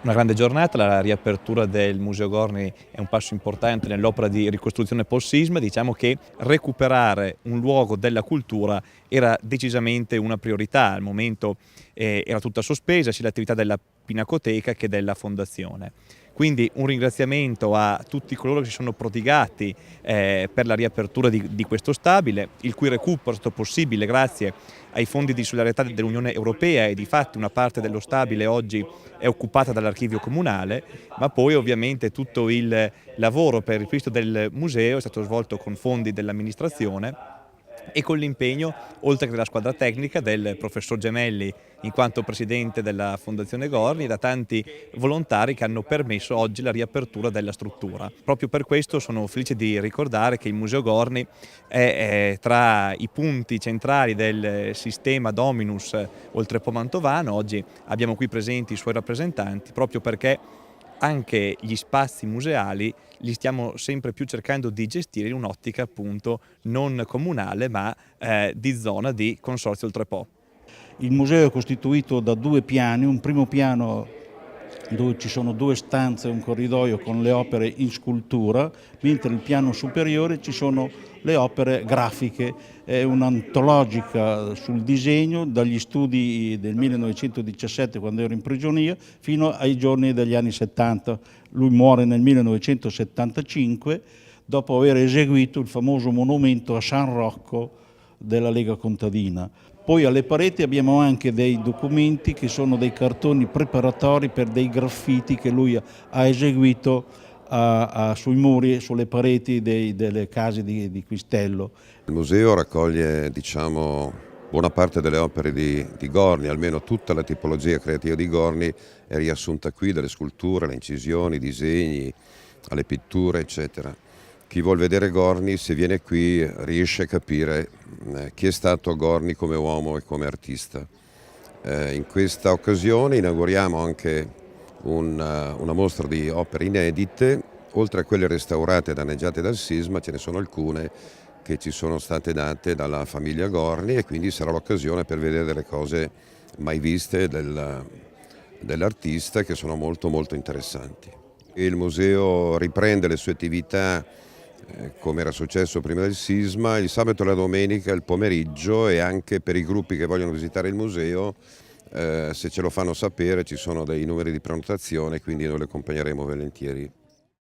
Una grande giornata, la riapertura del Museo Gorni è un passo importante nell'opera di ricostruzione post-sisma. Diciamo che recuperare un luogo della cultura era decisamente una priorità. Al momento era tutta sospesa sia l'attività della Pinacoteca che della Fondazione. Quindi un ringraziamento a tutti coloro che si sono prodigati per la riapertura di questo stabile, il cui recupero è stato possibile grazie ai fondi di solidarietà dell'Unione Europea e difatti una parte dello stabile oggi è occupata dall'archivio comunale, ma poi ovviamente tutto il lavoro per il ripristino del museo è stato svolto con fondi dell'amministrazione e con l'impegno, oltre che della squadra tecnica, del professor Gemelli in quanto presidente della Fondazione Gorni e da tanti volontari che hanno permesso oggi la riapertura della struttura. Proprio per questo sono felice di ricordare che il Museo Gorni è tra i punti centrali del sistema Dominus Oltrepo Mantovano. Oggi abbiamo qui presenti i suoi rappresentanti proprio perché anche gli spazi museali li stiamo sempre più cercando di gestire in un'ottica appunto non comunale ma di zona di Consorzio Oltrepo. Il museo è costituito da due piani, un primo piano dove ci sono due stanze e un corridoio con le opere in scultura, mentre il piano superiore ci sono le opere grafiche, è un'antologica sul disegno dagli studi del 1917 quando ero in prigionia fino ai giorni degli anni 70. Lui muore nel 1975 dopo aver eseguito il famoso monumento a San Rocco della Lega Contadina. Poi alle pareti abbiamo anche dei documenti che sono dei cartoni preparatori per dei graffiti che lui ha eseguito sui muri e sulle pareti delle case di Quistello. Il museo raccoglie, buona parte delle opere di Gorni, almeno tutta la tipologia creativa di Gorni è riassunta qui, dalle sculture, le incisioni, i disegni, alle pitture, eccetera. Chi vuol vedere Gorni, se viene qui, riesce a capire chi è stato Gorni come uomo e come artista. In questa occasione inauguriamo anche una mostra di opere inedite, oltre a quelle restaurate e danneggiate dal sisma, ce ne sono alcune che ci sono state date dalla famiglia Gorni e quindi sarà l'occasione per vedere delle cose mai viste dell'artista che sono molto molto interessanti. Il museo riprende le sue attività come era successo prima del sisma, il sabato e la domenica, il pomeriggio, e anche per i gruppi che vogliono visitare il museo, se ce lo fanno sapere ci sono dei numeri di prenotazione, quindi noi li accompagneremo volentieri.